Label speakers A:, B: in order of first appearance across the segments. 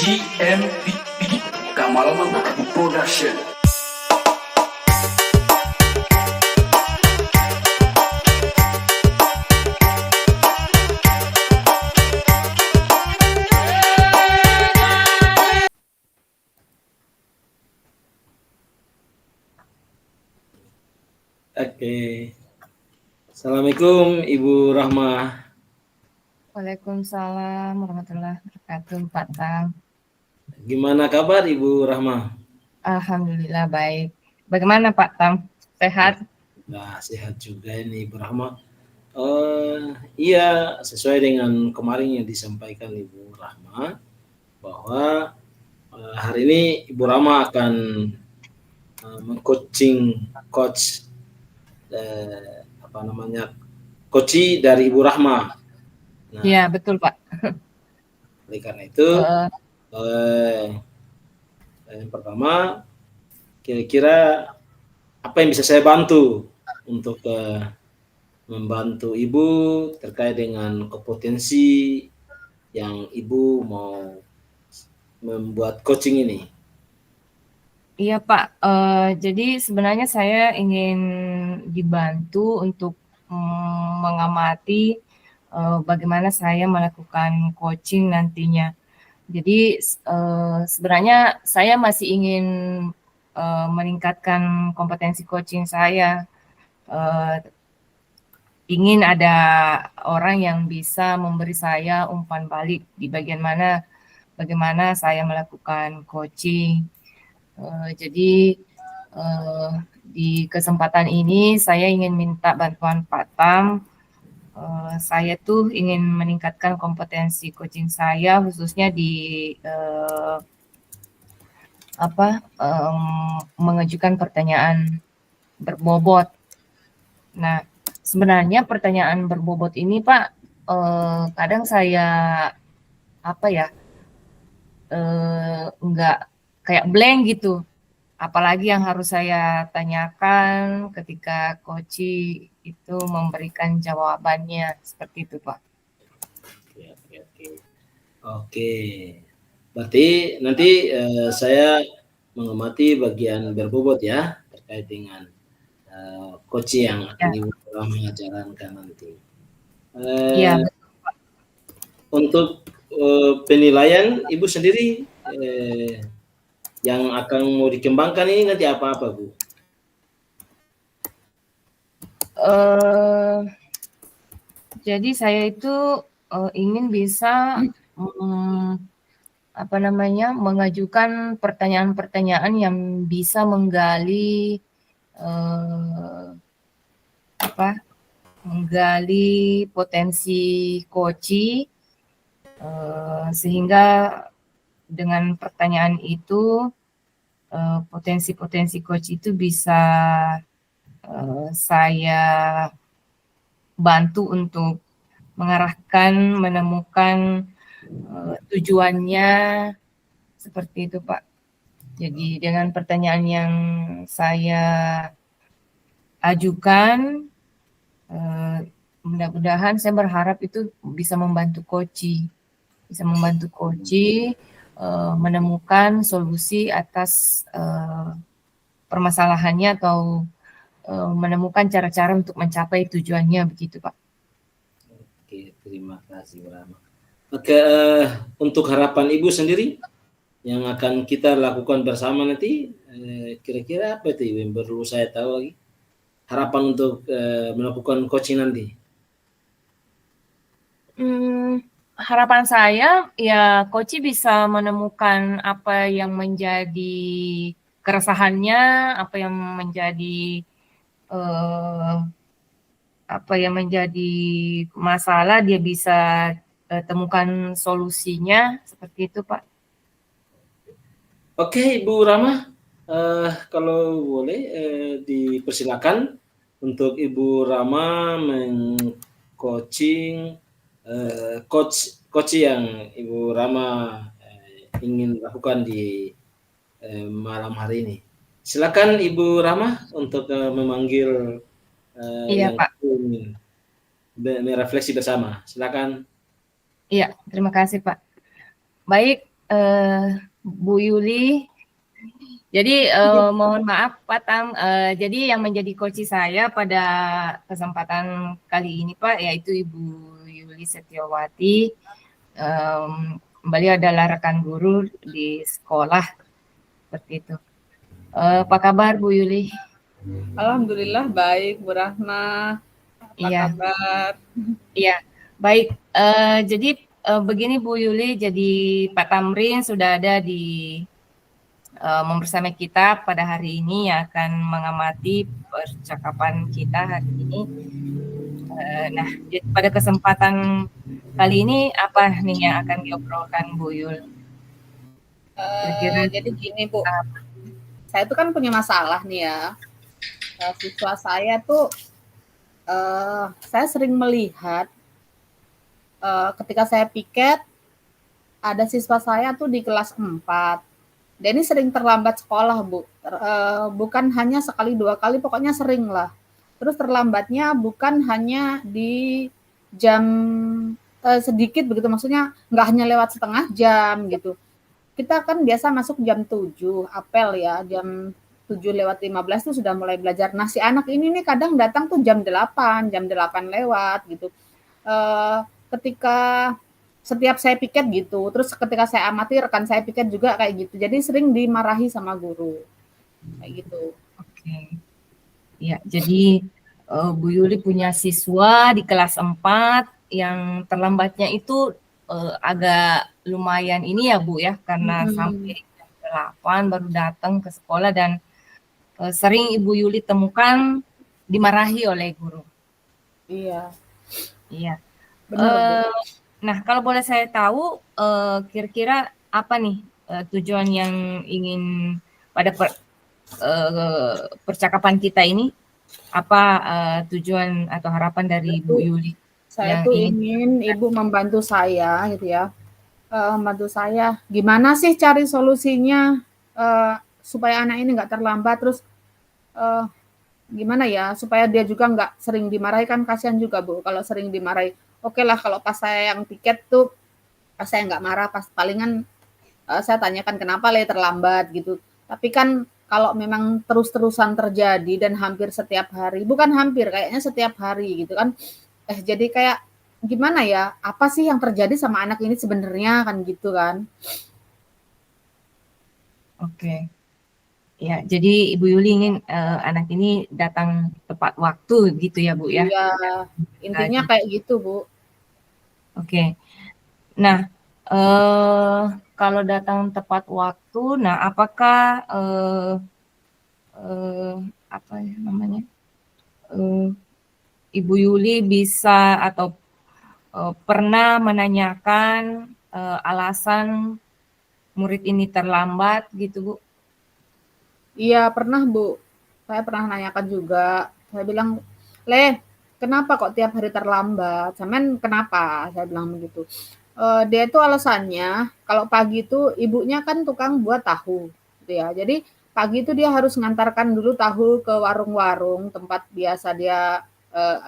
A: GMP Kamalaman Production.
B: Oke. Assalamualaikum Ibu Rahma.
C: Waalaikumsalam warahmatullahi wabarakatuh, Pak Tam.
B: Gimana kabar Ibu Rahma?
C: Alhamdulillah baik. Bagaimana Pak Tam? Sehat?
B: Nah, sehat juga ini Ibu Rahma. Iya, sesuai dengan kemarin yang disampaikan Ibu Rahma bahwa hari ini Ibu Rahma akan mengcoaching coach coach dari Ibu Rahma. Nah,
C: iya betul Pak.
B: Oleh karena itu, yang pertama, kira-kira apa yang bisa saya bantu untuk membantu Ibu terkait dengan kompetensi yang Ibu mau membuat coaching ini?
C: Iya Pak, jadi sebenarnya saya ingin dibantu untuk mengamati bagaimana saya melakukan coaching nantinya. Jadi sebenarnya saya masih ingin meningkatkan kompetensi coaching saya. Ingin ada orang yang bisa memberi saya umpan balik di bagian mana bagaimana saya melakukan coaching. Jadi di kesempatan ini saya ingin minta bantuan Pak Tam. Saya tuh ingin meningkatkan kompetensi coaching saya khususnya di mengajukan pertanyaan berbobot. Nah, sebenarnya pertanyaan berbobot ini Pak, kadang saya nggak kayak blank gitu. Apalagi yang harus saya tanyakan ketika coach itu memberikan jawabannya seperti itu Pak.
B: Oke. Berarti nanti saya mengamati bagian berbobot ya terkait dengan coach yang akan Ibu mengajarkan nanti.
C: Iya.
B: Untuk penilaian Ibu sendiri yang akan mau dikembangkan ini nanti apa-apa Bu?
C: Jadi saya itu ingin bisa mengajukan pertanyaan-pertanyaan yang bisa menggali potensi coach sehingga dengan pertanyaan itu potensi-potensi coach itu bisa saya bantu untuk mengarahkan, menemukan tujuannya seperti itu Pak. Jadi dengan pertanyaan yang saya ajukan, mudah-mudahan saya berharap itu bisa membantu coach, menemukan solusi atas permasalahannya atau menemukan cara-cara untuk mencapai tujuannya begitu Pak.
B: Oke, terima kasih Rahma. Oke, untuk harapan Ibu sendiri yang akan kita lakukan bersama nanti, kira-kira apa itu yang perlu saya tahu lagi? Harapan untuk melakukan coaching nanti?
C: Harapan saya ya coach bisa menemukan apa yang menjadi keresahannya, apa yang menjadi masalah, dia bisa temukan solusinya seperti itu Pak.
B: Oke Ibu Rahma, kalau boleh dipersilakan untuk Ibu Rahma meng-coaching coach yang Ibu Rahma ingin lakukan di malam hari ini. Silakan Ibu Rahma untuk memanggil
C: Iya Pak.
B: Merefleksi bersama. Silakan.
C: Iya, terima kasih Pak. Baik, Bu Yuli. Jadi mohon maaf Pak Tam, jadi yang menjadi coach saya pada kesempatan kali ini Pak, yaitu Ibu Yuli Setiawati. Beliau adalah rekan guru di sekolah, seperti itu. Apa kabar Bu Yuli?
D: Alhamdulillah baik, Bu Rahma. Apa
C: Iya.
D: kabar?
C: Iya, baik. Jadi begini Bu Yuli, jadi Pak Tamrin sudah ada di bersama kita pada hari ini yang akan mengamati percakapan kita hari ini. Nah, pada kesempatan kali ini apa nih yang akan diobrolkan Bu Yul? Kira-kira
D: Jadi gini Bu, saya tuh kan punya masalah nih ya. Siswa saya tuh, saya sering melihat ketika saya piket, ada siswa saya tuh di kelas 4. Dia ini sering terlambat sekolah Bu, bukan hanya sekali 2 kali, pokoknya sering lah. Terus terlambatnya bukan hanya di jam sedikit begitu, maksudnya nggak hanya lewat setengah jam gitu. Kita kan biasa masuk jam 7, apel ya, jam 7:15 tuh sudah mulai belajar. Nah si anak ini nih kadang datang tuh jam 8 lewat gitu. Ketika setiap saya piket gitu, terus ketika saya amati rekan saya piket juga kayak gitu. Jadi sering dimarahi sama guru, kayak gitu.
C: Oke. Ya, jadi Bu Yuli punya siswa di kelas 4 yang terlambatnya itu agak lumayan ini ya Bu ya, karena sampai jam 8 baru datang ke sekolah dan sering Ibu Yuli temukan dimarahi oleh guru.
D: Iya.
C: Iya.
D: Benar, Bu.
C: Nah, kalau boleh saya tahu, kira-kira apa nih tujuan yang ingin pada percakapan kita ini? Apa tujuan atau harapan dari Bu Yuli?
D: Saya tuh ingin Ibu membantu saya gitu ya. Membantu saya, gimana sih cari solusinya supaya anak ini nggak terlambat, terus gimana ya supaya dia juga nggak sering dimarahi, kan kasihan juga Bu kalau sering dimarahi. Oke lah kalau pas saya yang piket tuh pas saya nggak marah, pas palingan saya tanyakan kenapa le terlambat gitu. Tapi kan kalau memang terus-terusan terjadi dan hampir setiap hari, bukan hampir, kayaknya setiap hari gitu kan, jadi kayak gimana ya, apa sih yang terjadi sama anak ini sebenarnya kan gitu kan.
C: Oke. Ya, jadi Ibu Yuli ingin anak ini datang tepat waktu gitu ya Bu ya?
D: Iya, intinya kayak gitu Bu.
C: Oke. Nah, kalau datang tepat waktu, nah apakah apa ya namanya, Ibu Yuli bisa atau pernah menanyakan alasan murid ini terlambat gitu Bu?
D: Iya pernah Bu, saya pernah nanyakan juga. Saya bilang, "Le, kenapa kok tiap hari terlambat? Sampean kenapa?" Saya bilang begitu. Dia itu alasannya kalau pagi itu ibunya kan tukang buat tahu, gitu ya. Jadi pagi itu dia harus ngantarkan dulu tahu ke warung-warung tempat biasa dia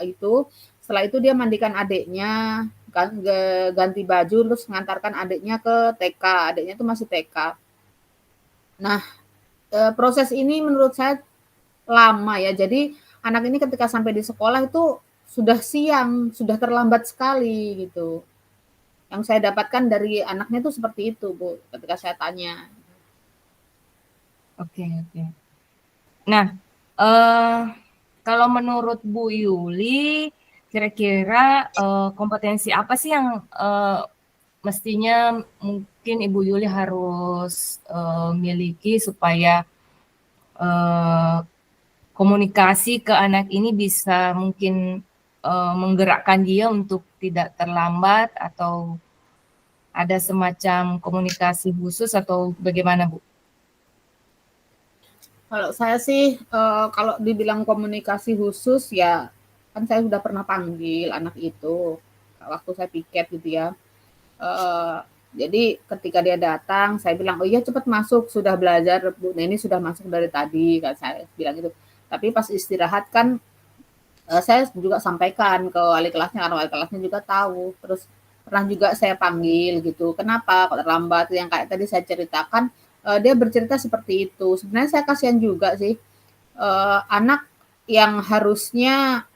D: itu. Setelah itu dia mandikan adiknya, ganti baju, terus ngantarkan adiknya ke TK. Adiknya itu masih TK. Nah, proses ini menurut saya lama ya. Jadi anak ini ketika sampai di sekolah itu sudah siang, sudah terlambat sekali gitu. Yang saya dapatkan dari anaknya itu seperti itu, Bu, ketika saya tanya.
C: Oke. Nah, kalau menurut Bu Yuli, kira-kira kompetensi apa sih yang mestinya mungkin Ibu Yuli harus miliki supaya komunikasi ke anak ini bisa mungkin menggerakkan dia untuk tidak terlambat, atau ada semacam komunikasi khusus atau bagaimana Bu?
D: Kalau saya sih kalau dibilang komunikasi khusus ya kan saya sudah pernah panggil anak itu waktu saya piket gitu ya. Jadi ketika dia datang saya bilang, "Oh iya cepat masuk, sudah belajar Bu Neni sudah masuk dari tadi," kan saya bilang gitu. Tapi pas istirahat kan saya juga sampaikan ke wali kelasnya, karena wali kelasnya juga tahu. Terus pernah juga saya panggil gitu, "Kenapa kok terlambat?" Yang kayak tadi saya ceritakan, dia bercerita seperti itu. Sebenarnya saya kasihan juga sih, anak yang harusnya,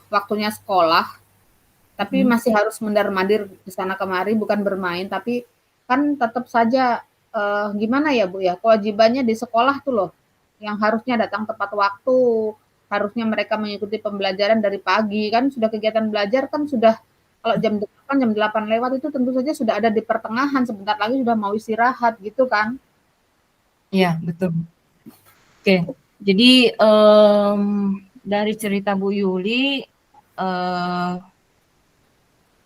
D: waktunya sekolah, tapi masih harus mondar-mandir ke sana kemari, bukan bermain, tapi kan tetap saja, gimana ya, Bu, ya, kewajibannya di sekolah tuh loh, yang harusnya datang tepat waktu, harusnya mereka mengikuti pembelajaran dari pagi, kan sudah kegiatan belajar kan sudah kalau jam 8 lewat itu tentu saja sudah ada di pertengahan, sebentar lagi sudah mau istirahat gitu kan.
C: Iya, betul. Oke, jadi dari cerita Bu Yuli,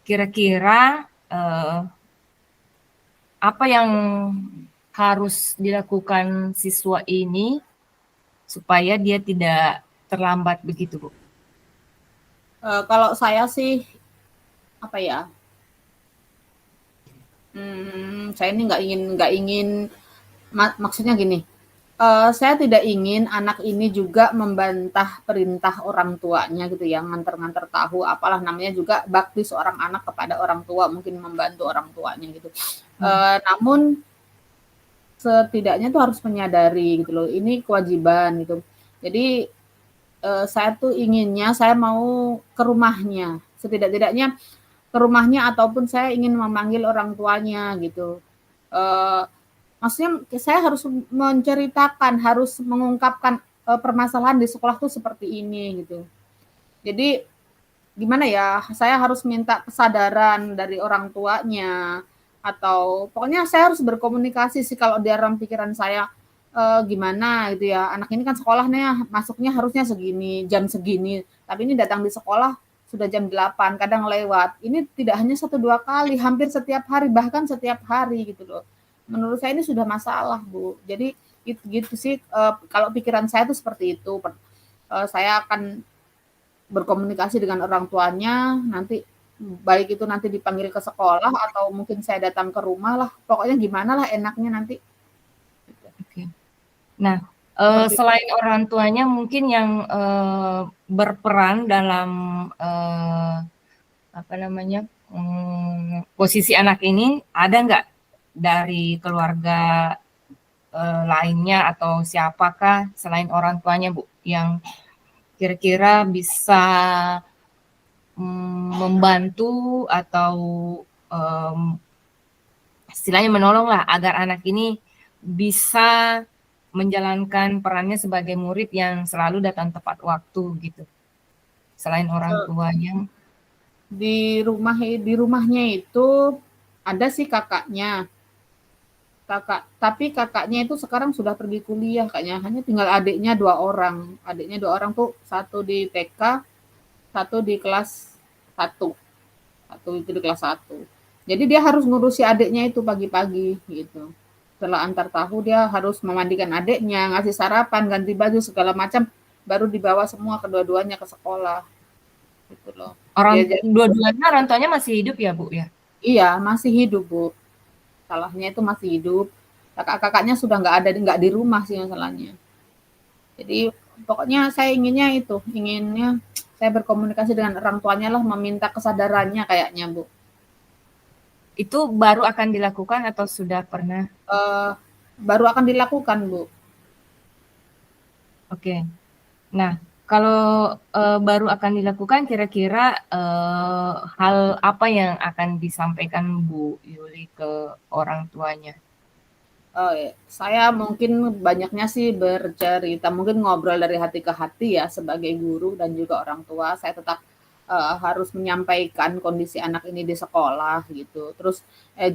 C: kira-kira apa yang harus dilakukan siswa ini supaya dia tidak terlambat begitu, Bu?
D: Kalau saya sih, apa ya, saya ini nggak ingin maksudnya gini, saya tidak ingin anak ini juga membantah perintah orang tuanya gitu ya, nganter-nganter tahu, apalah namanya juga bakti seorang anak kepada orang tua, mungkin membantu orang tuanya gitu. Namun setidaknya tuh harus menyadari gitu loh, ini kewajiban gitu. Jadi saya tuh inginnya saya mau ke rumahnya, setidak-tidaknya ke rumahnya ataupun saya ingin memanggil orang tuanya gitu. Maksudnya saya harus menceritakan, harus mengungkapkan permasalahan di sekolah tuh seperti ini gitu. Jadi gimana ya, saya harus minta kesadaran dari orang tuanya atau pokoknya saya harus berkomunikasi sih kalau di dalam pikiran saya gimana gitu ya. Anak ini kan sekolahnya masuknya harusnya segini, jam segini, tapi ini datang di sekolah sudah jam 8, kadang lewat. Ini tidak hanya 1-2 kali, hampir setiap hari, bahkan setiap hari gitu loh. Menurut saya ini sudah masalah, Bu. Jadi gitu sih, kalau pikiran saya tuh seperti itu. Saya akan berkomunikasi dengan orang tuanya, nanti baik itu nanti dipanggil ke sekolah atau mungkin saya datang ke rumah lah. Pokoknya gimana lah enaknya nanti.
C: Oke. Nah, selain orang tuanya mungkin yang berperan dalam posisi anak ini ada nggak dari keluarga lainnya atau siapakah selain orang tuanya, Bu, yang kira-kira bisa membantu atau istilahnya menolong lah agar anak ini bisa menjalankan perannya sebagai murid yang selalu datang tepat waktu gitu. Selain orang tuanya.
D: Di rumahnya itu ada sih kakaknya. Tapi kakaknya itu sekarang sudah pergi kuliah kayaknya, hanya tinggal adiknya 2 orang. Adiknya 2 orang tuh, satu di TK, satu di kelas 1. Satu itu di kelas 1. Jadi dia harus ngurusi adiknya itu pagi-pagi gitu. Setelah antar tahu dia harus memandikan adiknya, ngasih sarapan, ganti baju segala macam, baru dibawa semua kedua-duanya ke sekolah. Gitu loh.
C: Dua-duanya orang tuanya masih hidup ya, Bu ya?
D: Iya, masih hidup, Bu. Salahnya itu masih hidup. Kakak-kakaknya sudah nggak di rumah sih masalahnya. Jadi pokoknya saya inginnya saya berkomunikasi dengan orang tuanya lah, meminta kesadarannya kayaknya, Bu.
C: Itu baru akan dilakukan atau sudah pernah?
D: Baru akan dilakukan, Bu.
C: Oke. Nah, kalau baru akan dilakukan, kira-kira hal apa yang akan disampaikan Bu Yuli ke orang tuanya?
D: Saya mungkin banyaknya sih bercerita, mungkin ngobrol dari hati ke hati ya sebagai guru dan juga orang tua. Saya tetap harus menyampaikan kondisi anak ini di sekolah gitu. Terus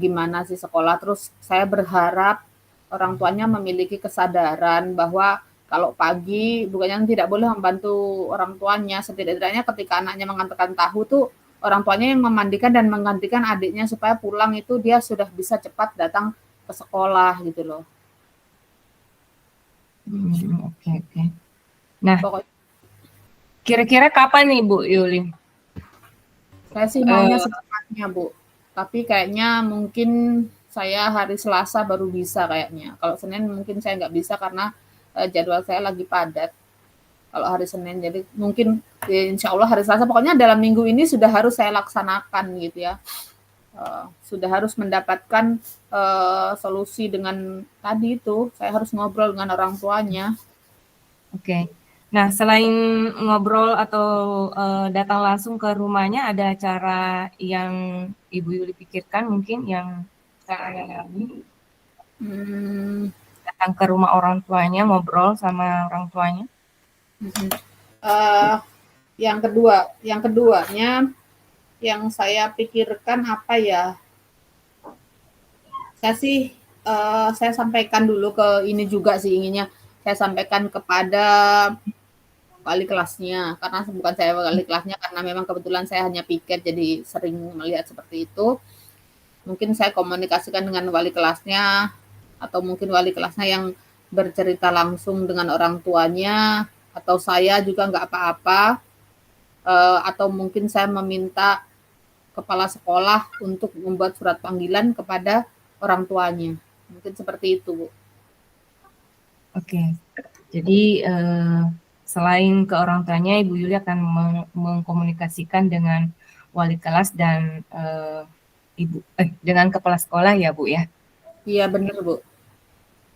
D: gimana sih sekolah? Terus saya berharap orang tuanya memiliki kesadaran bahwa kalau pagi bukannya tidak boleh membantu orang tuanya. Setidak-tidaknya ketika anaknya mengantarkan tahu tuh orang tuanya yang memandikan dan menggantikan adiknya supaya pulang itu dia sudah bisa cepat datang ke sekolah gitu loh.
C: Oke. Nah, kira-kira kapan nih Bu Yuli?
D: Saya sih maunya secepatnya, Bu. Tapi kayaknya mungkin saya hari Selasa baru bisa kayaknya. Kalau Senin mungkin saya nggak bisa karena jadwal saya lagi padat. kalau hari Senin. Jadi mungkin ya, insya Allah hari Selasa, pokoknya dalam minggu ini sudah harus saya laksanakan gitu ya. Sudah harus mendapatkan solusi dengan tadi itu, saya harus ngobrol dengan orang tuanya.
C: Oke. Nah, selain ngobrol atau datang langsung ke rumahnya, ada cara yang Ibu Yuli pikirkan mungkin yang cara
D: Hmm,
C: datang ke rumah orang tuanya, ngobrol sama orang tuanya?
D: yang keduanya yang saya pikirkan apa ya? Saya sampaikan dulu ke ini juga sih, inginnya saya sampaikan kepada wali kelasnya, karena bukan saya wali kelasnya, karena memang kebetulan saya hanya piket jadi sering melihat seperti itu. Mungkin saya komunikasikan dengan wali kelasnya, atau mungkin wali kelasnya yang bercerita langsung dengan orang tuanya, atau saya juga nggak apa-apa, atau mungkin saya meminta kepala sekolah untuk membuat surat panggilan kepada orang tuanya. Mungkin seperti itu, Bu.
C: Oke. Jadi selain ke orang tuanya, Ibu Yuli akan mengkomunikasikan dengan wali kelas dan dengan kepala sekolah ya, Bu ya?
D: Iya, benar, Bu.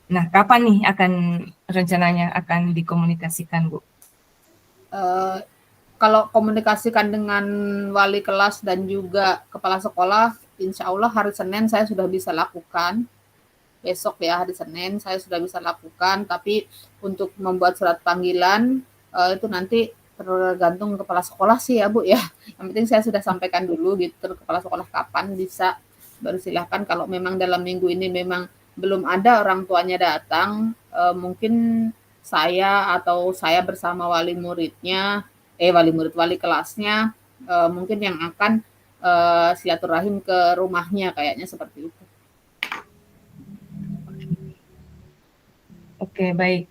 C: Nah, kapan nih rencananya akan dikomunikasikan, Bu?
D: Kalau komunikasikan dengan wali kelas dan juga kepala sekolah, insya Allah hari Senin saya sudah bisa lakukan. Besok ya, hari Senin saya sudah bisa lakukan, tapi untuk membuat surat panggilan itu nanti tergantung kepala sekolah sih ya, Bu ya. Yang penting saya sudah sampaikan dulu gitu, kepala sekolah kapan bisa, baru silahkan. Kalau memang dalam minggu ini memang belum ada orang tuanya datang, mungkin saya atau saya bersama wali kelasnya mungkin yang akan silaturahim ke rumahnya, kayaknya seperti itu.
C: Oke, baik.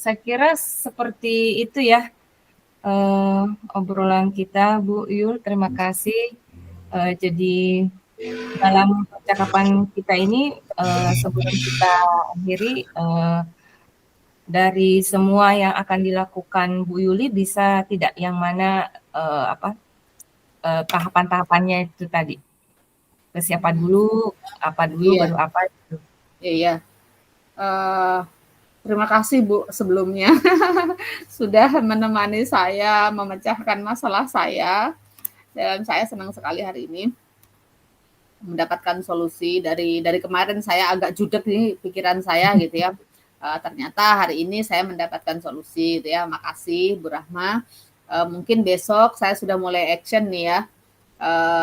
C: Saya kira seperti itu ya obrolan kita, Bu Yul. Terima kasih. Jadi dalam percakapan kita ini, sebelum kita akhiri, dari semua yang akan dilakukan Bu Yuli, bisa tidak yang mana tahapan-tahapannya itu tadi? Ke siapa dulu, apa dulu,
D: Iya.
C: baru apa gitu.
D: Iya. Terima kasih, Bu, sebelumnya sudah menemani saya memecahkan masalah saya, dan saya senang sekali hari ini mendapatkan solusi. Dari kemarin saya agak judek nih pikiran saya gitu ya. Ternyata hari ini saya mendapatkan solusi gitu ya. Makasih Bu Rahma. Mungkin besok saya sudah mulai action nih ya.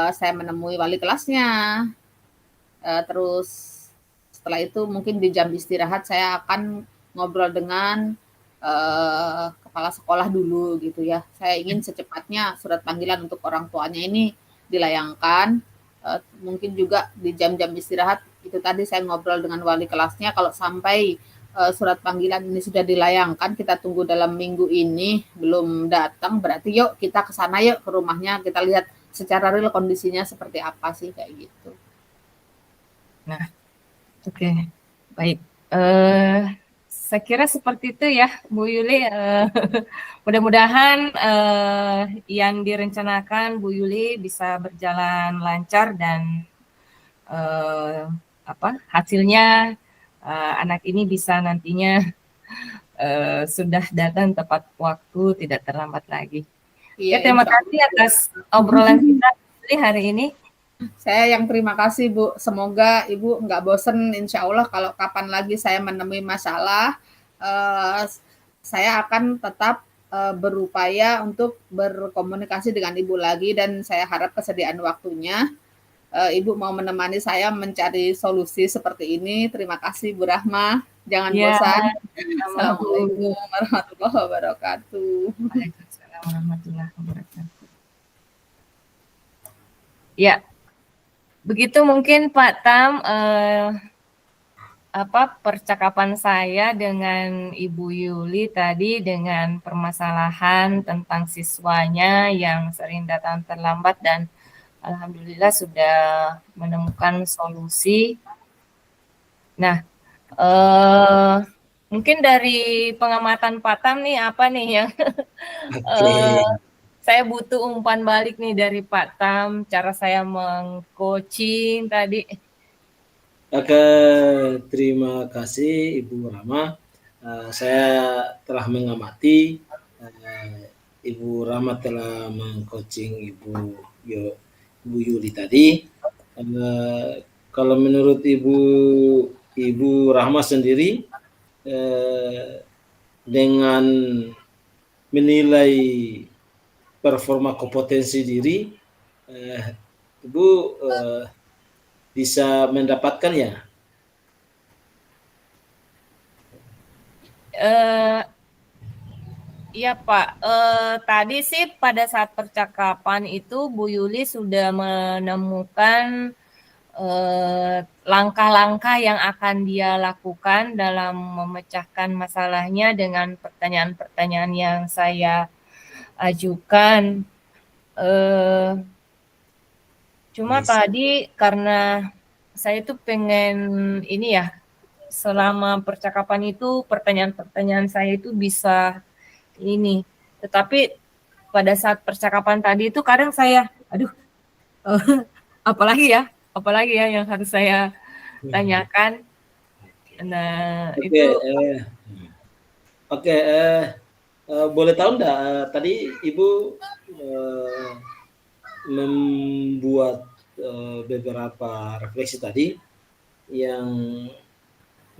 D: Saya menemui wali kelasnya. Terus setelah itu mungkin di jam istirahat saya akan ngobrol dengan kepala sekolah dulu gitu ya. Saya ingin secepatnya surat panggilan untuk orang tuanya ini dilayangkan. Mungkin juga di jam-jam istirahat itu tadi saya ngobrol dengan wali kelasnya, kalau sampai surat panggilan ini sudah dilayangkan, kita tunggu dalam minggu ini belum datang, berarti yuk kita ke sana, yuk ke rumahnya, kita lihat secara real kondisinya seperti apa sih, kayak gitu.
C: Nah, oke, baik. Saya kira seperti itu ya, Bu Yuli. Mudah-mudahan yang direncanakan Bu Yuli bisa berjalan lancar dan hasilnya anak ini bisa nantinya sudah datang tepat waktu, tidak terlambat lagi.
D: Iya,
C: terima kasih atas obrolan kita hari ini.
D: Saya yang terima kasih, Bu. Semoga Ibu nggak bosen. Insya Allah kalau kapan lagi saya menemui masalah, saya akan tetap berupaya untuk berkomunikasi dengan Ibu lagi, dan saya harap kesediaan waktunya. Ibu mau menemani saya mencari solusi seperti ini. Terima kasih, Bu Rahma. Jangan bosan. Assalamualaikum warahmatullahi wabarakatuh.
C: Waalaikumsalam warahmatullahi wabarakatuh. Ya. Begitu mungkin Pak Tam percakapan saya dengan Ibu Yuli tadi dengan permasalahan tentang siswanya yang sering datang terlambat, dan alhamdulillah sudah menemukan solusi. Nah, Mungkin dari pengamatan Pak Tam nih apa nih yang
B: Oke.
C: saya butuh umpan balik nih dari Pak Tam, cara saya meng-coaching tadi.
B: Oke, terima kasih Ibu Rama. Saya telah mengamati Ibu Rama telah meng-coaching Ibu Yuli tadi. Kalau menurut Ibu Rahma sendiri, dengan menilai performa kompetensi diri, Ibu bisa mendapatkan ya?
C: Iya Pak, tadi sih pada saat percakapan itu Bu Yuli sudah menemukan langkah-langkah yang akan dia lakukan dalam memecahkan masalahnya dengan pertanyaan-pertanyaan yang saya ajukan. Cuma
B: Yes.
C: tadi karena saya tuh pengen ini ya, selama percakapan itu pertanyaan-pertanyaan saya itu bisa ini. Tetapi pada saat percakapan tadi itu kadang saya, aduh, apalagi ya yang harus saya tanyakan. Nah,
B: Oke,
C: itu
B: oke, boleh tahu enggak tadi Ibu membuat beberapa refleksi tadi yang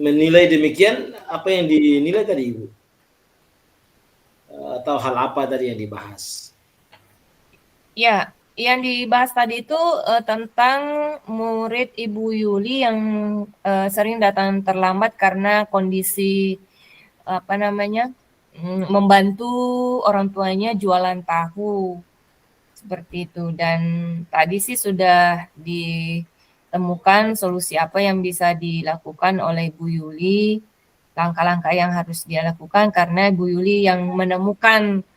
B: menilai demikian, apa yang dinilai tadi Ibu? Atau hal apa tadi yang dibahas?
C: ya, yang dibahas tadi itu tentang murid Ibu Yuli yang sering datang terlambat karena kondisi apa namanya membantu orang tuanya jualan tahu seperti itu. Dan tadi sih sudah ditemukan solusi apa yang bisa dilakukan oleh Bu Yuli, langkah-langkah yang harus dia lakukan karena Bu Yuli yang menemukan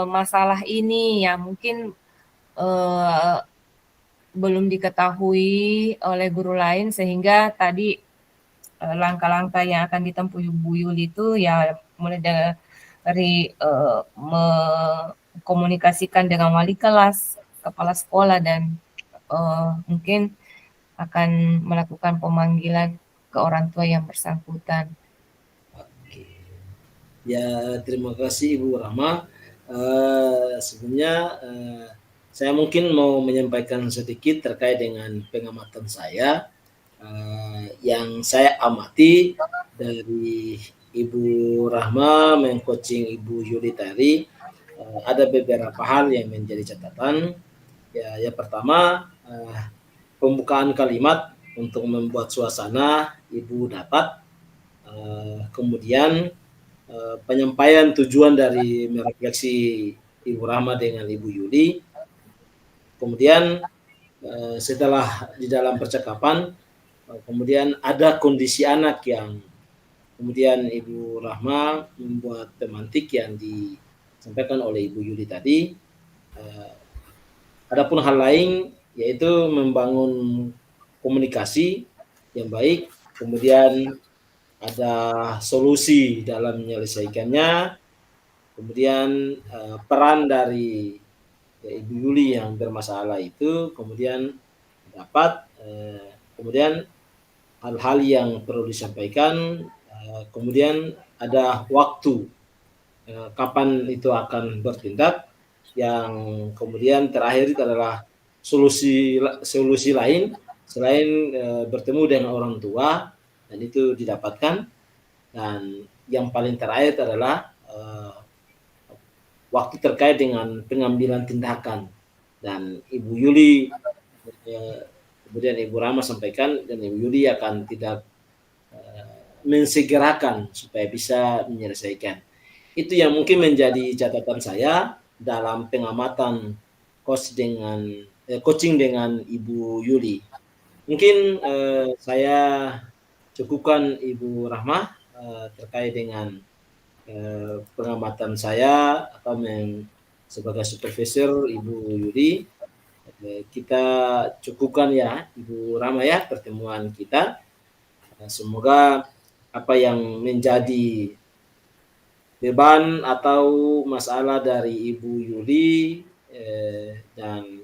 C: masalah ini ya mungkin belum diketahui oleh guru lain sehingga tadi langkah-langkah yang akan ditempuh Bu Yuli itu ya mulai dari mengkomunikasikan dengan wali kelas, kepala sekolah dan mungkin akan melakukan pemanggilan ke orang tua yang bersangkutan.
B: Oke. Ya, terima kasih Ibu Rahma. Sebenarnya saya mungkin mau menyampaikan sedikit terkait dengan pengamatan saya yang saya amati dari Ibu Rahma mengcoaching Ibu Yuli tadi. Ada beberapa hal yang menjadi catatan. Ya, yang pertama pembukaan kalimat untuk membuat suasana Ibu dapat. Kemudian penyampaian tujuan dari merefleksi Ibu Rahma dengan Ibu Yuli. Kemudian setelah di dalam percakapan, kemudian ada kondisi anak yang kemudian Ibu Rahma membuat pemantik yang disampaikan oleh Ibu Yuli tadi. Adapun hal lain yaitu membangun komunikasi yang baik, kemudian ada solusi dalam menyelesaikannya, kemudian peran dari Ibu Yuli yang bermasalah itu kemudian dapat, kemudian hal-hal yang perlu disampaikan, kemudian ada waktu kapan itu akan bertindak, yang kemudian terakhir itu adalah solusi lain selain bertemu dengan orang tua dan itu didapatkan, dan yang paling terakhir adalah waktu terkait dengan pengambilan tindakan, dan Ibu Yuli kemudian Ibu Rama sampaikan dan Ibu Yuli akan tidak mensegerakan supaya bisa menyelesaikan. Itu yang mungkin menjadi catatan saya dalam pengamatan coaching dengan Ibu Yuli. Mungkin saya cukupkan Ibu Rahma terkait dengan pengamatan saya atau sebagai supervisor Ibu Yuli. Kita cukupkan ya Ibu Rahma ya pertemuan kita. Semoga apa yang menjadi beban atau masalah dari Ibu Yuli dan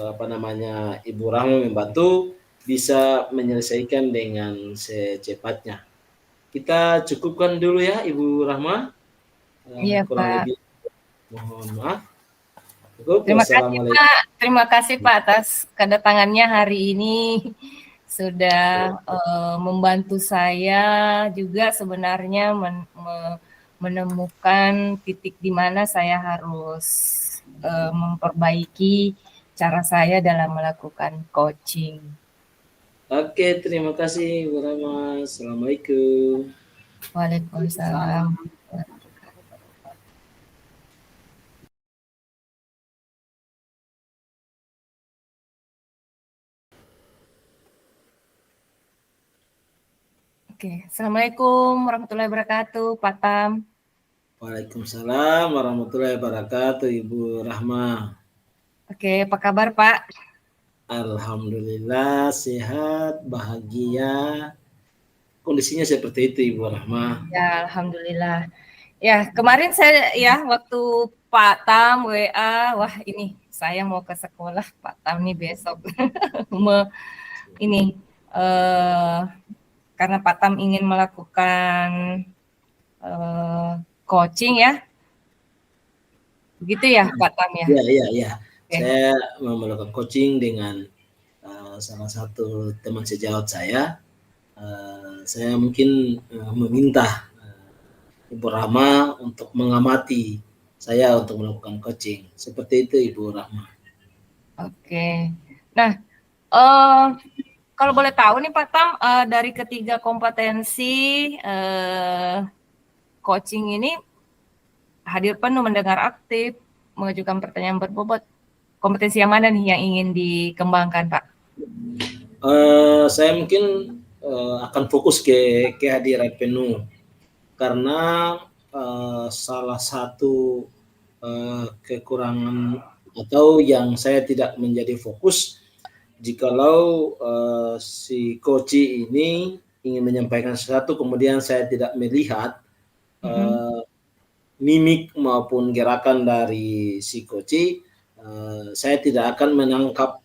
B: apa namanya Ibu Rahma membantu bisa menyelesaikan dengan secepatnya. Kita cukupkan dulu ya Ibu Rahma.
C: Iya,
B: Kurang
C: Pak.
B: lebih mohon maaf. Cukup.
C: Terima kasih,
B: Wassalamualaikum.
C: Pak. Terima kasih, Pak, atas kedatangannya hari ini. Sudah membantu saya juga sebenarnya menemukan titik di mana saya harus memperbaiki cara saya dalam melakukan coaching.
B: Oke, terima kasih Ibu Rahma. Assalamualaikum.
C: Waalaikumsalam. Oke, Assalamualaikum warahmatullahi wabarakatuh, Pak Tam.
B: Waalaikumsalam warahmatullahi wabarakatuh, Ibu Rahma.
C: Oke, apa kabar, Pak?
B: Alhamdulillah sehat, bahagia. Kondisinya seperti itu, Ibu Rahma.
C: Ya, alhamdulillah. Ya, kemarin saya waktu Pak Tam WA, wah ini saya mau ke sekolah Pak Tam nih besok. Ini karena Pak Tam ingin melakukan coaching ya. Begitu ya Pak Tam ya?
B: Iya.
C: Okay.
B: Saya mau melakukan coaching dengan salah satu teman sejawat saya. Saya mungkin meminta Ibu Rahma untuk mengamati saya untuk melakukan coaching. Seperti itu Ibu Rahma.
C: Oke. Nah, kalau boleh tahu nih Pak Tam, dari ketiga kompetensi coaching ini, hadir penuh, mendengar aktif, mengajukan pertanyaan berbobot, kompetensi yang mana nih yang ingin dikembangkan Pak?
B: Saya mungkin akan fokus ke kehadiran penuh karena salah satu kekurangan atau yang saya tidak menjadi fokus jikalau si coach ini ingin menyampaikan sesuatu kemudian saya tidak melihat mimik maupun gerakan dari si coach, saya tidak akan menangkap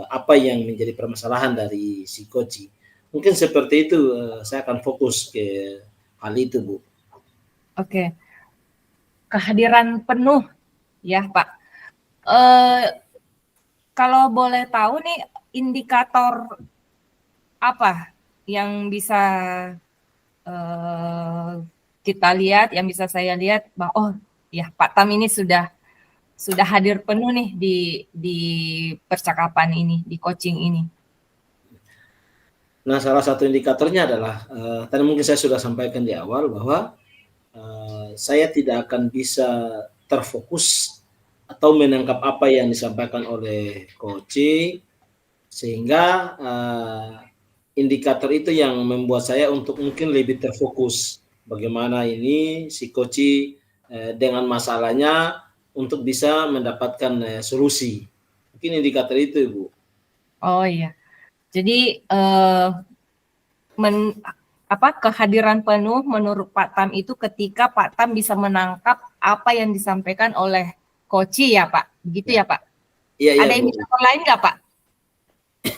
B: apa yang menjadi permasalahan dari si coach. Mungkin seperti itu, saya akan fokus ke hal itu, Bu.
C: Oke. Kehadiran penuh ya, Pak. Kalau boleh tahu nih indikator apa yang bisa kita lihat, yang bisa saya lihat bahwa oh ya Pak Tam ini sudah hadir penuh nih di percakapan ini, di coaching ini.
B: Nah, salah satu indikatornya adalah tadi mungkin saya sudah sampaikan di awal bahwa saya tidak akan bisa terfokus atau menangkap apa yang disampaikan oleh coach sehingga indikator itu yang membuat saya untuk mungkin lebih terfokus bagaimana ini si coach dengan masalahnya untuk bisa mendapatkan solusi. Mungkin indikator itu, Ibu.
C: Oh iya. Jadi kehadiran penuh menurut Pak Tam itu ketika Pak Tam bisa menangkap apa yang disampaikan oleh coach ya Pak, begitu ya Pak?
B: Iya.
C: Ada indikator lain nggak Pak?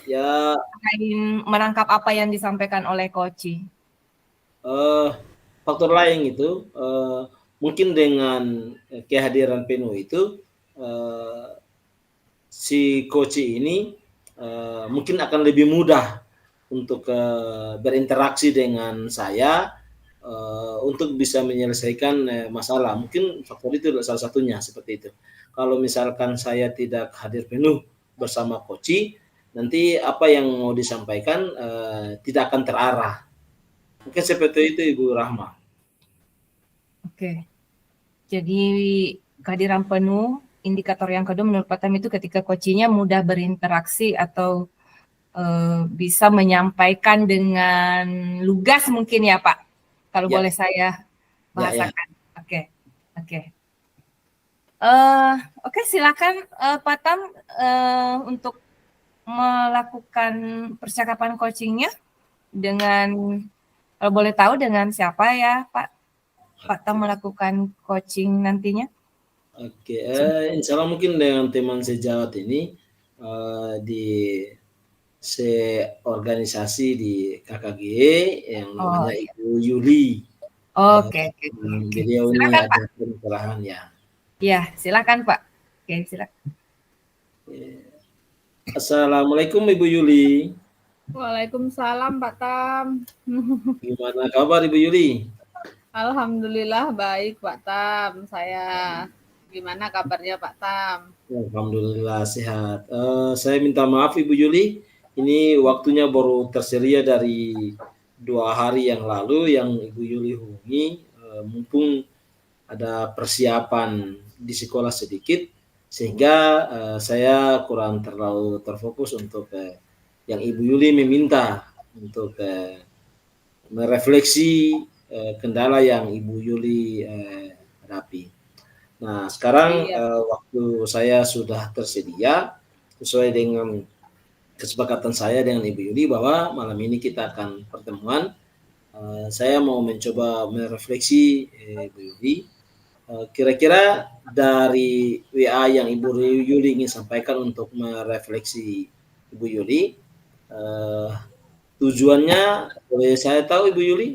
B: Ya.
C: Selain menangkap apa yang disampaikan oleh coach.
B: Faktor lain itu mungkin dengan kehadiran penuh itu si coach ini mungkin akan lebih mudah untuk berinteraksi dengan saya untuk bisa menyelesaikan masalah. Mungkin faktor itu salah satunya seperti itu. Kalau misalkan saya tidak hadir penuh bersama coach, nanti apa yang mau disampaikan tidak akan terarah. Mungkin seperti itu Ibu Rahma.
C: Oke. Jadi kehadiran penuh, indikator yang kedua menurut Pak Tam itu ketika coachnya mudah berinteraksi atau bisa menyampaikan dengan lugas mungkin ya Pak, kalau boleh saya bahasakan. Oke. Oke, silakan Pak Tam untuk melakukan percakapan coachingnya dengan Kalau boleh tahu dengan siapa ya Pak Tam melakukan coaching nantinya?
B: Oke, insya Allah mungkin dengan teman sejawat ini di seorganisasi di KKG yang namanya
C: Iya.
B: Ibu Yuli.
C: Oke.
B: Beliau ini
C: Silakan, Pak.
B: ada pencerahan ya.
C: Iya, silakan Pak. Oke, silakan.
B: Assalamualaikum Ibu Yuli.
D: Waalaikumsalam Pak Tam.
B: Gimana kabar Ibu Yuli?
D: Alhamdulillah baik Pak Tam. Gimana kabarnya Pak Tam?
B: Alhamdulillah sehat. Saya minta maaf Ibu Yuli, ini waktunya baru tersedia dari 2 hari yang lalu yang Ibu Yuli hubungi, mumpung ada persiapan di sekolah sedikit, sehingga saya kurang terlalu terfokus untuk yang Ibu Yuli meminta untuk merefleksi kendala yang Ibu Yuli hadapi. Nah, sekarang waktu saya sudah tersedia sesuai dengan kesepakatan saya dengan Ibu Yuli bahwa malam ini kita akan pertemuan. Saya mau mencoba merefleksi Ibu Yuli. Kira-kira dari WA yang Ibu Yuli ingin sampaikan untuk merefleksi Ibu Yuli, tujuannya boleh saya tahu Ibu Yuli?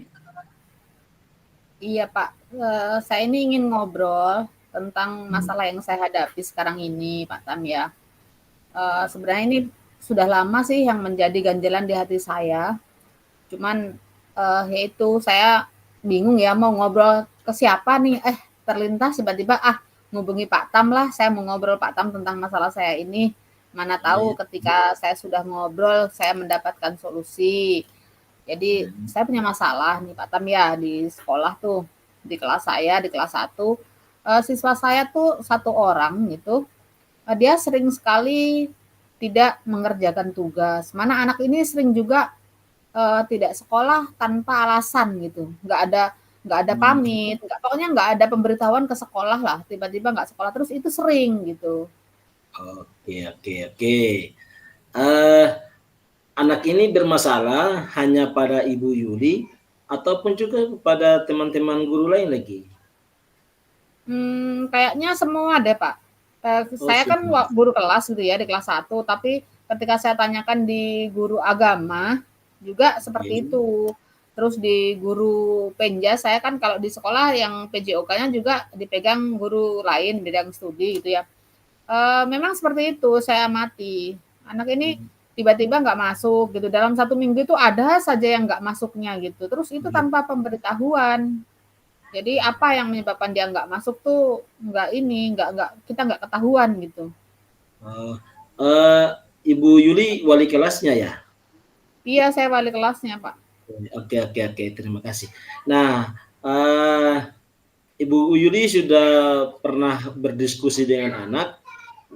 D: Iya Pak, saya ini ingin ngobrol tentang masalah yang saya hadapi sekarang ini Pak Tam ya. Sebenarnya ini sudah lama sih yang menjadi ganjalan di hati saya. Cuman yaitu saya bingung ya mau ngobrol ke siapa nih. Terlintas tiba-tiba ngubungi Pak Tam lah. Saya mau ngobrol Pak Tam tentang masalah saya ini. Mana tahu ketika saya sudah ngobrol saya mendapatkan solusi. Jadi saya punya masalah nih Pak Tam ya di sekolah tuh, di kelas saya di kelas 1. Siswa saya tuh 1 orang gitu, dia sering sekali tidak mengerjakan tugas. Mana anak ini sering juga tidak sekolah tanpa alasan gitu, nggak ada pamit, pokoknya nggak ada pemberitahuan ke sekolah lah, tiba-tiba nggak sekolah terus itu sering gitu.
B: Oke. Anak ini bermasalah hanya pada Ibu Yuli ataupun juga kepada teman-teman guru lain lagi?
D: Kayaknya semua deh Pak. Saya kan guru kelas gitu ya di kelas 1, tapi ketika saya tanyakan di guru agama juga seperti itu. Terus di guru penja, saya kan kalau di sekolah yang PJOK-nya juga dipegang guru lain bidang studi gitu ya. Memang seperti itu saya amati. Anak ini tiba-tiba nggak masuk gitu. Dalam 1 minggu itu ada saja yang nggak masuknya gitu. Terus itu tanpa pemberitahuan. Jadi apa yang menyebabkan dia nggak masuk tuh kita nggak ketahuan gitu.
B: Ibu Yuli wali kelasnya ya?
D: Iya, saya wali kelasnya Pak.
B: Oke, terima kasih. Nah, Ibu Yuli sudah pernah berdiskusi dengan anak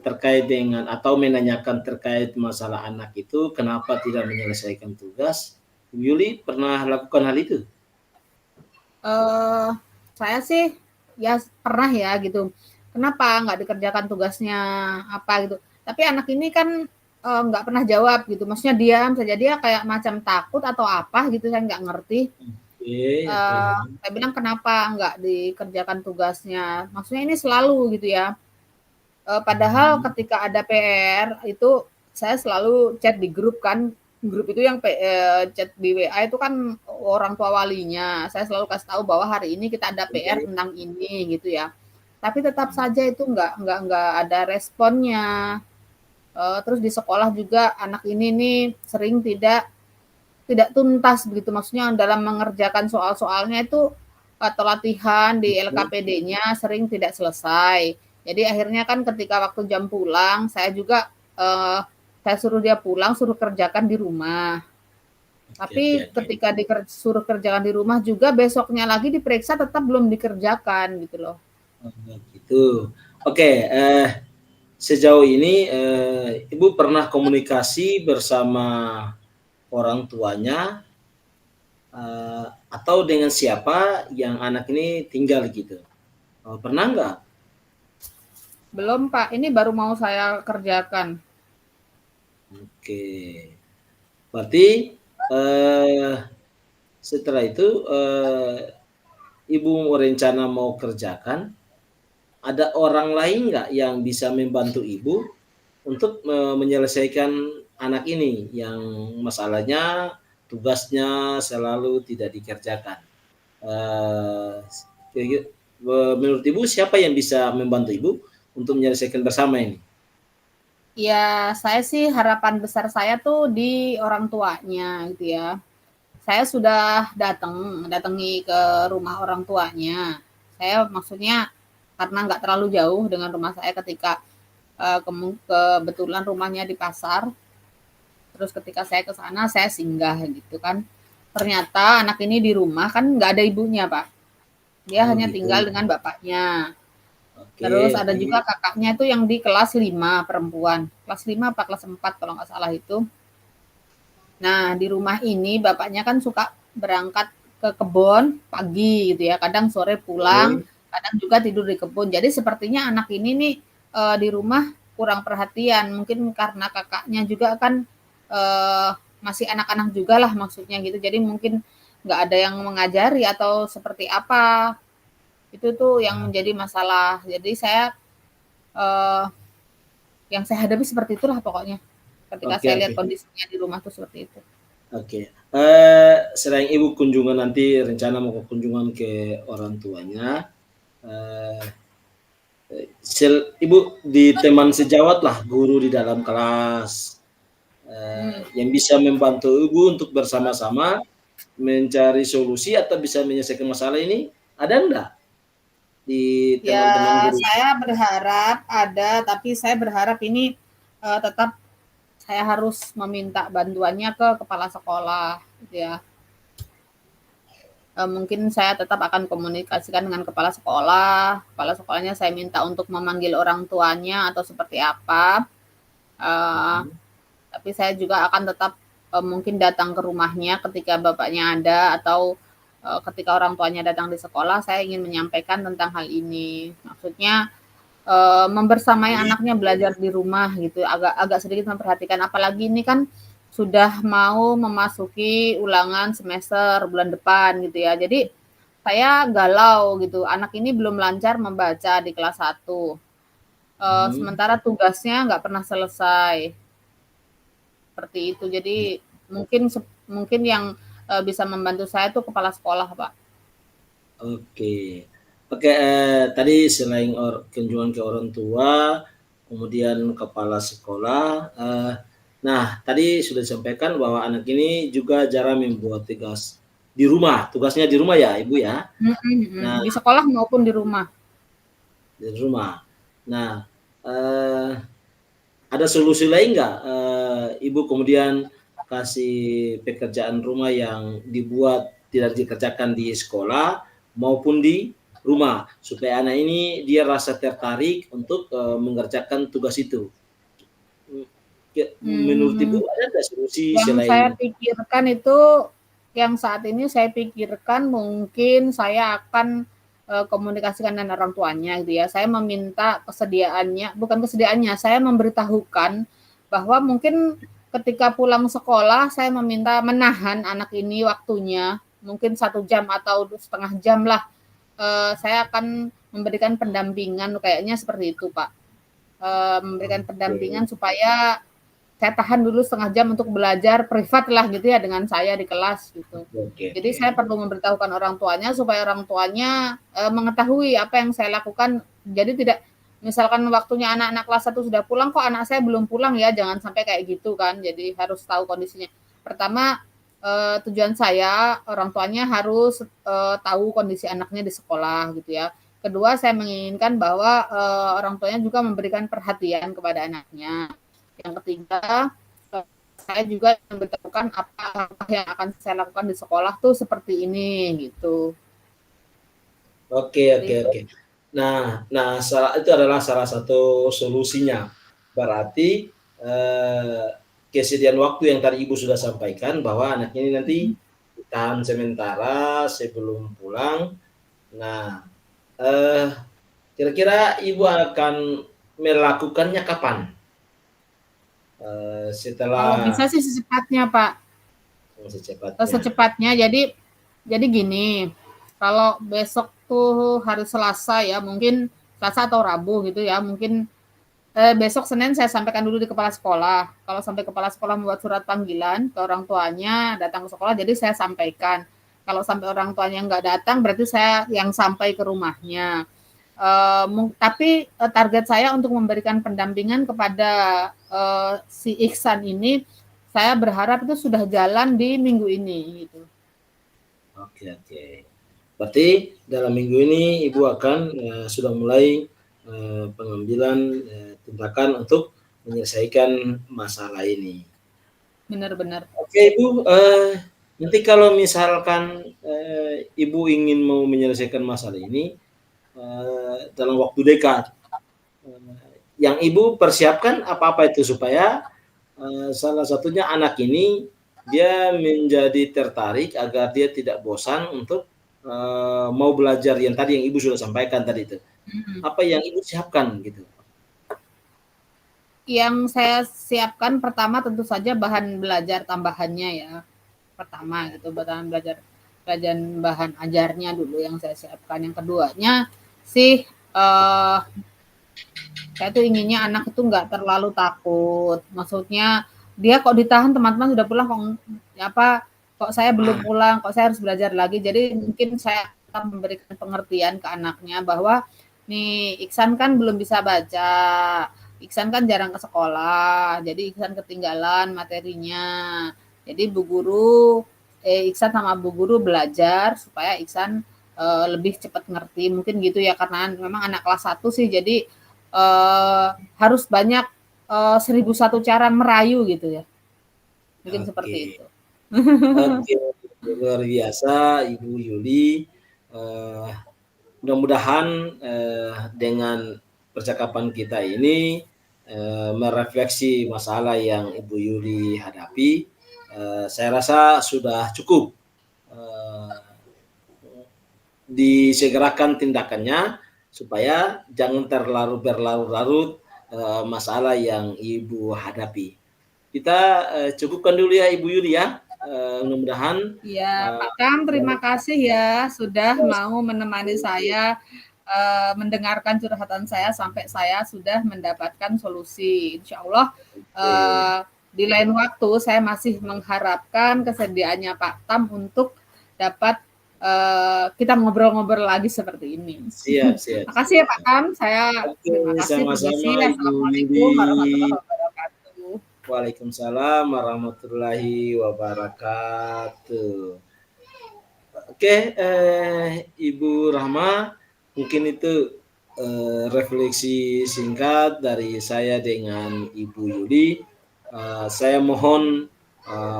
B: terkait dengan atau menanyakan terkait masalah anak itu kenapa tidak menyelesaikan tugas? Ibu Yuli pernah lakukan hal itu?
D: Saya sih ya pernah ya gitu. Kenapa nggak dikerjakan tugasnya apa gitu. Tapi anak ini kan nggak pernah jawab gitu. Maksudnya diam saja, dia kayak macam takut atau apa gitu, saya nggak ngerti. Saya bilang kenapa nggak dikerjakan tugasnya. Maksudnya ini selalu gitu ya. Padahal ketika ada PR itu saya selalu chat di grup kan. Grup itu yang chat di WA itu kan orang tua walinya. Saya selalu kasih tahu bahwa hari ini kita ada PR tentang ini gitu ya. Tapi tetap saja itu nggak ada responnya. Terus di sekolah juga anak ini nih sering tidak tuntas begitu. Maksudnya dalam mengerjakan soal-soalnya itu atau latihan di LKPD-nya sering tidak selesai. Jadi akhirnya kan ketika waktu jam pulang saya juga saya suruh dia pulang, suruh kerjakan di rumah. Tapi ketika disuruh kerjakan di rumah juga besoknya lagi diperiksa tetap belum dikerjakan gitu loh.
B: Gitu. Oke, sejauh ini Ibu pernah komunikasi bersama orang tuanya atau dengan siapa yang anak ini tinggal gitu? Pernah nggak?
D: Belum Pak, ini baru mau saya kerjakan.
B: Oke, berarti setelah itu ibu rencana mau kerjakan, ada orang lain nggak yang bisa membantu ibu untuk menyelesaikan anak ini yang masalahnya tugasnya selalu tidak dikerjakan. Menurut ibu siapa yang bisa membantu ibu untuk menyelesaikan bersama ini?
D: Ya, saya sih harapan besar saya tuh di orang tuanya gitu ya. Saya sudah datangi ke rumah orang tuanya. Saya maksudnya karena nggak terlalu jauh dengan rumah saya ketika kebetulan rumahnya di pasar. Terus ketika saya ke sana saya singgah gitu kan. Ternyata anak ini di rumah kan nggak ada ibunya, Pak. Dia hanya
B: Gitu.
D: tinggal dengan bapaknya.
B: Oke,
D: Terus ada
B: oke.
D: juga kakaknya itu yang di kelas 5 perempuan. Kelas 5 apa kelas 4 kalau nggak salah itu. Nah, di rumah ini bapaknya kan suka berangkat ke kebun pagi gitu ya. Kadang sore pulang, kadang juga tidur di kebun. Jadi sepertinya anak ini nih di rumah kurang perhatian. Mungkin karena kakaknya juga kan masih anak-anak juga lah maksudnya gitu. Jadi mungkin nggak ada yang mengajari atau seperti apa. Itu tuh yang menjadi masalah. Jadi saya yang saya hadapi seperti itulah pokoknya. Ketika
B: Oke,
D: saya lihat
B: oke.
D: kondisinya di rumah tuh seperti itu.
B: Oke. Selain ibu kunjungan nanti rencana mau kunjungan ke orang tuanya, eh, ibu di teman sejawat lah guru di dalam kelas yang bisa membantu ibu untuk bersama-sama mencari solusi atau bisa menyelesaikan masalah ini, ada enggak di
D: Ya,
B: teman-teman guru?
D: saya berharap ada, tapi saya berharap ini tetap saya harus meminta bantuannya ke kepala sekolah, gitu ya. Mungkin saya tetap akan komunikasikan dengan kepala sekolah. Kepala sekolahnya saya minta untuk memanggil orang tuanya atau seperti apa. Tapi saya juga akan tetap mungkin datang ke rumahnya ketika bapaknya ada atau ketika orang tuanya datang di sekolah. Saya ingin menyampaikan tentang hal ini. Maksudnya membersamai anaknya belajar di rumah gitu, agak sedikit memperhatikan. Apalagi ini kan sudah mau memasuki ulangan semester bulan depan gitu ya. Jadi saya galau gitu. Anak ini belum lancar membaca di kelas 1. Sementara tugasnya nggak pernah selesai. Seperti itu. Jadi mungkin yang bisa membantu saya itu kepala sekolah, Pak.
B: Oke. Oke, tadi selain kunjungan ke orang tua, kemudian kepala sekolah, nah tadi sudah disampaikan bahwa anak ini juga jarang membuat tugas di rumah. Tugasnya di rumah ya, Ibu ya? Nah,
D: Di sekolah maupun di rumah.
B: di rumah. Nah, ada solusi lain nggak, Ibu kemudian kasih pekerjaan rumah yang dibuat tidak dikerjakan di sekolah maupun di rumah supaya anak ini dia rasa tertarik untuk mengerjakan tugas itu. Menurut Ibu ada nggak solusi
D: Yang saya
B: selain
D: pikirkan itu, yang saat ini saya pikirkan mungkin saya akan komunikasikan dengan orang tuanya gitu ya. Saya meminta bukan kesediaannya, saya memberitahukan bahwa mungkin ketika pulang sekolah saya meminta menahan anak ini waktunya, mungkin 1 jam atau setengah jam lah. Saya akan memberikan pendampingan, kayaknya seperti itu, Pak. Memberikan pendampingan supaya saya tahan dulu setengah jam untuk belajar privat lah gitu ya dengan saya di kelas gitu. Jadi saya perlu memberitahukan orang tuanya supaya orang tuanya mengetahui apa yang saya lakukan. Jadi tidak misalkan waktunya anak-anak kelas 1 sudah pulang, kok anak saya belum pulang ya, jangan sampai kayak gitu kan. Jadi harus tahu kondisinya. Pertama tujuan saya orang tuanya harus tahu kondisi anaknya di sekolah gitu ya. Kedua, saya menginginkan bahwa orang tuanya juga memberikan perhatian kepada anaknya. Yang ketiga, saya juga memberitahukan apa yang akan saya lakukan di sekolah tuh seperti ini gitu.
B: Oke. Nah, itu adalah salah satu solusinya. Berarti kesediaan waktu yang tadi Ibu sudah sampaikan bahwa anak ini nanti ditahan sementara sebelum pulang. Nah, kira-kira Ibu akan melakukannya kapan?
D: Kalau
B: Setelah
D: bisa sih secepatnya, Pak.
B: secepatnya.
D: Secepatnya. Jadi Jadi gini, kalau besok tuh hari Selasa ya, mungkin Selasa atau Rabu gitu ya, mungkin besok Senin saya sampaikan dulu di kepala sekolah. Kalau sampai kepala sekolah membuat surat panggilan ke orang tuanya datang ke sekolah, jadi saya sampaikan. Kalau sampai orang tuanya nggak datang, berarti saya yang sampai ke rumahnya. Tapi target saya untuk memberikan pendampingan kepada si Iksan ini, saya berharap itu sudah jalan di minggu ini gitu.
B: Oke. Berarti dalam minggu ini Ibu akan sudah mulai pengambilan tindakan untuk menyelesaikan masalah ini.
D: Benar-benar.
B: Oke Ibu, nanti kalau misalkan Ibu ingin mau menyelesaikan masalah ini dalam waktu dekat, yang Ibu persiapkan apa-apa itu supaya salah satunya anak ini dia menjadi tertarik agar dia tidak bosan untuk mau belajar yang tadi yang Ibu sudah sampaikan tadi itu. Apa yang Ibu siapkan gitu?
D: Yang saya siapkan pertama tentu saja bahan belajar tambahannya ya. Pertama gitu, bahan belajar bahan ajarnya dulu yang saya siapkan. Yang keduanya sih saya tuh inginnya anak itu nggak terlalu takut. Maksudnya dia kok ditahan teman-teman sudah pulang kok saya belum pulang, kok saya harus belajar lagi. Jadi mungkin saya akan memberikan pengertian ke anaknya bahwa nih Iksan kan belum bisa baca, Iksan kan jarang ke sekolah, jadi Iksan ketinggalan materinya. Jadi Iksan sama Bu Guru belajar supaya Iksan lebih cepat ngerti. Mungkin gitu ya, karena memang anak kelas 1 sih, jadi harus banyak 1001 cara merayu gitu ya. Mungkin seperti itu.
B: Oke, luar biasa Ibu Yuli. Mudah-mudahan dengan percakapan kita ini merefleksi masalah yang Ibu Yuli hadapi. Saya rasa sudah cukup disegerakan tindakannya supaya jangan terlalu berlarut-larut masalah yang Ibu hadapi. Kita cukupkan dulu ya Ibu Yuli ya. Mudah-mudahan
D: ya Pak Kam, terima kasih ya sudah mau menemani saya mendengarkan curhatan saya sampai saya sudah mendapatkan solusi. Insya Allah di lain waktu saya masih mengharapkan kesediaannya Pak Tam untuk dapat kita ngobrol-ngobrol lagi seperti ini.
B: Siap.
D: Makasih ya Pak Tam. Saya terima kasih.
B: Sama-sama
D: Assalamualaikum warahmatullahi wabarakatuh.
B: Waalaikumsalam warahmatullahi wabarakatuh. Oke, Ibu Rahma, mungkin itu refleksi singkat dari saya dengan Ibu Yuli. Saya mohon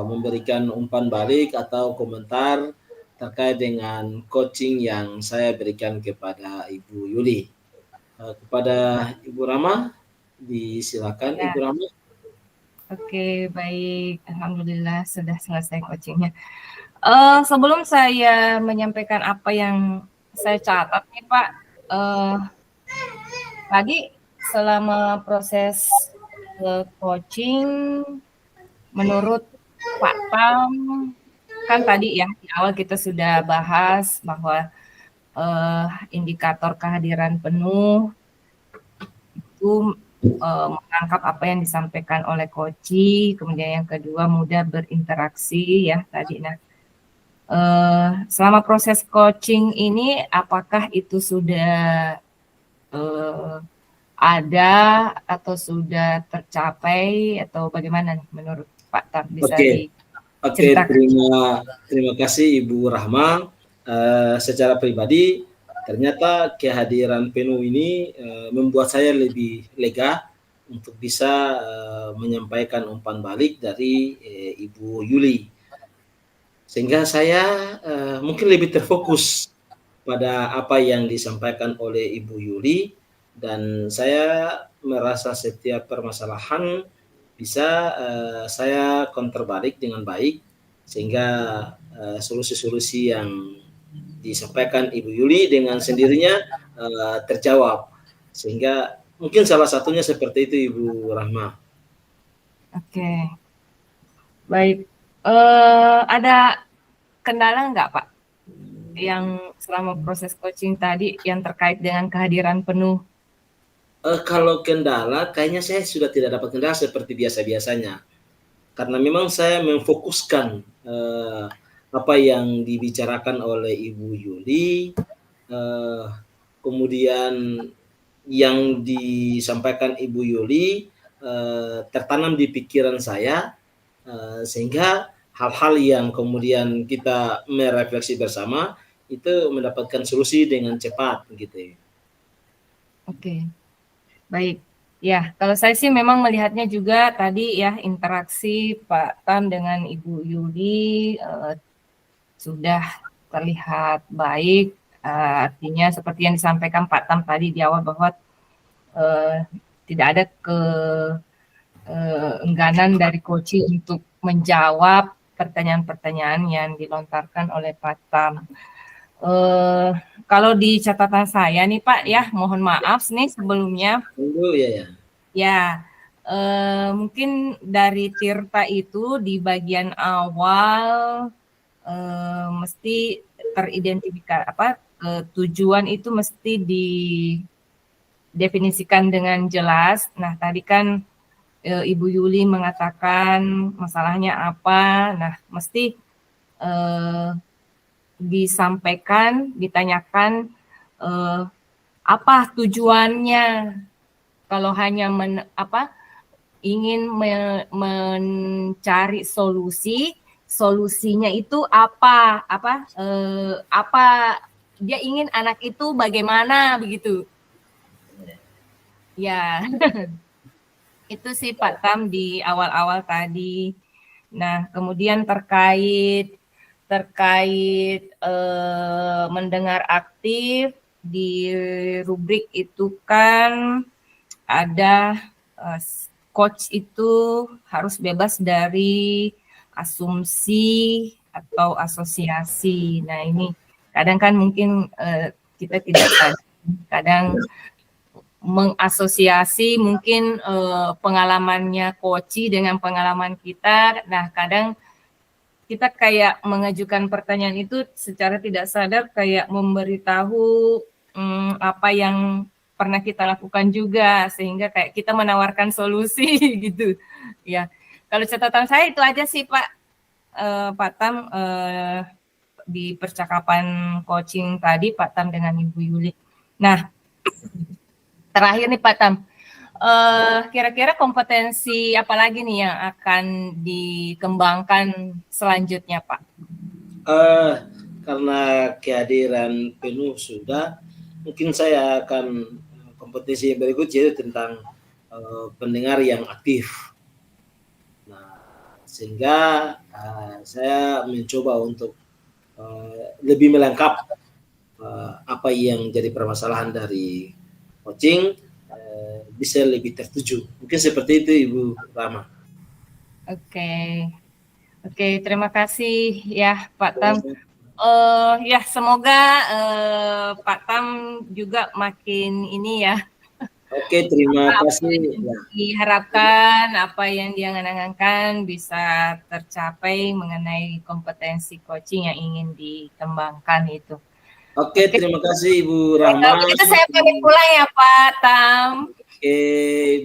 B: memberikan umpan balik atau komentar terkait dengan coaching yang saya berikan kepada Ibu Yuli. Kepada Ibu Rahma, disilakan ya. Ibu Rahma.
C: Oke, baik. Alhamdulillah sudah selesai coachingnya. Sebelum saya menyampaikan apa yang saya catat nih Pak, tadi selama proses coaching, menurut Pak Tam, kan tadi ya di awal kita sudah bahas bahwa indikator kehadiran penuh itu menangkap apa yang disampaikan oleh coach, kemudian yang kedua mudah berinteraksi ya tadi. Nah, selama proses coaching ini apakah itu sudah ada atau sudah tercapai atau bagaimana nih menurut Pak Tam? Bisa diceritakan?
B: Terima kasih Ibu Rahma. Secara pribadi ternyata kehadiran penuh ini membuat saya lebih lega untuk bisa menyampaikan umpan balik dari Ibu Yuli. Sehingga saya mungkin lebih terfokus pada apa yang disampaikan oleh Ibu Yuli, dan saya merasa setiap permasalahan bisa saya counter balik dengan baik, sehingga solusi-solusi yang disampaikan Ibu Yuli dengan sendirinya terjawab. Sehingga mungkin salah satunya seperti itu Ibu Rahma.
C: Oke. Baik. Ada kendala nggak Pak yang selama proses coaching tadi yang terkait dengan kehadiran penuh?
B: Kalau kendala, kayaknya saya sudah tidak dapat kendala seperti biasa-biasanya. Karena memang saya memfokuskan apa yang dibicarakan oleh Ibu Yuli, kemudian yang disampaikan Ibu Yuli tertanam di pikiran saya, sehingga hal-hal yang kemudian kita merefleksi bersama itu mendapatkan solusi dengan cepat gitu.
C: Oke, baik. Ya, kalau saya sih memang melihatnya juga tadi ya interaksi Pak Tam dengan Ibu Yuli sudah terlihat baik. Artinya seperti yang disampaikan Pak Tam tadi di awal bahwa tidak ada keengganan dari coaching untuk menjawab pertanyaan-pertanyaan yang dilontarkan oleh Pak Tam. Kalau di catatan saya nih Pak ya, mohon maaf nih sebelumnya. Ya, mungkin dari Tirta itu di bagian awal mesti teridentifikasi tujuan itu mesti didefinisikan dengan jelas. Nah, tadi kan Ibu Yuli mengatakan masalahnya apa. Nah, mesti disampaikan, ditanyakan apa tujuannya. Kalau hanya ingin mencari solusinya itu apa dia ingin anak itu bagaimana begitu. Ya, itu sih Pak Tam di awal-awal tadi. Nah, kemudian terkait mendengar aktif di rubrik itu kan ada coach itu harus bebas dari asumsi atau asosiasi. Nah, ini kadang kan mungkin kita tidak kadang mengasosiasi mungkin pengalamannya coach dengan pengalaman kita. Nah, kadang kita kayak mengajukan pertanyaan itu secara tidak sadar kayak memberitahu apa yang pernah kita lakukan juga, sehingga kayak kita menawarkan solusi gitu. Ya, kalau catatan saya itu aja sih Pak Tam di percakapan coaching tadi Pak Tam dengan Ibu Yuli. Nah, terakhir nih Pak Tam, kira-kira kompetensi apa lagi nih yang akan dikembangkan selanjutnya Pak?
B: Karena kehadiran penuh sudah, mungkin saya akan kompetensi yang berikut yaitu tentang pendengar yang aktif. Nah, sehingga saya mencoba untuk lebih melengkap apa yang jadi permasalahan dari coaching, bisa lebih tertuju. Mungkin seperti itu Ibu Rama.
C: Oke, terima kasih ya Pak Tam. Ya semoga Pak Tam juga makin ini ya.
B: Oke, terima kasih.
C: Diharapkan apa yang dia angan-angankan bisa tercapai mengenai kompetensi coaching yang ingin dikembangkan itu.
B: Oke, terima kasih Ibu Rama.
C: Itu saya pamit pulang ya Pak Tam.
B: Oke,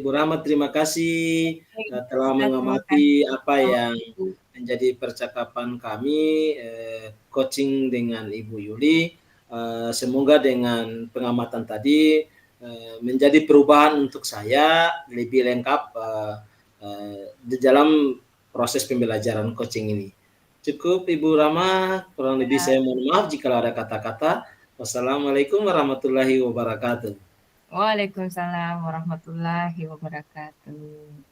B: Ibu Rama, terima kasih telah mengamati apa yang menjadi percakapan kami coaching dengan Ibu Yuli. Semoga dengan pengamatan tadi menjadi perubahan untuk saya lebih lengkap di dalam proses pembelajaran coaching ini. Cukup Ibu Rama, kurang lebih saya mohon maaf jika ada kata-kata. Wassalamualaikum warahmatullahi wabarakatuh.
C: Waalaikumsalam warahmatullahi wabarakatuh.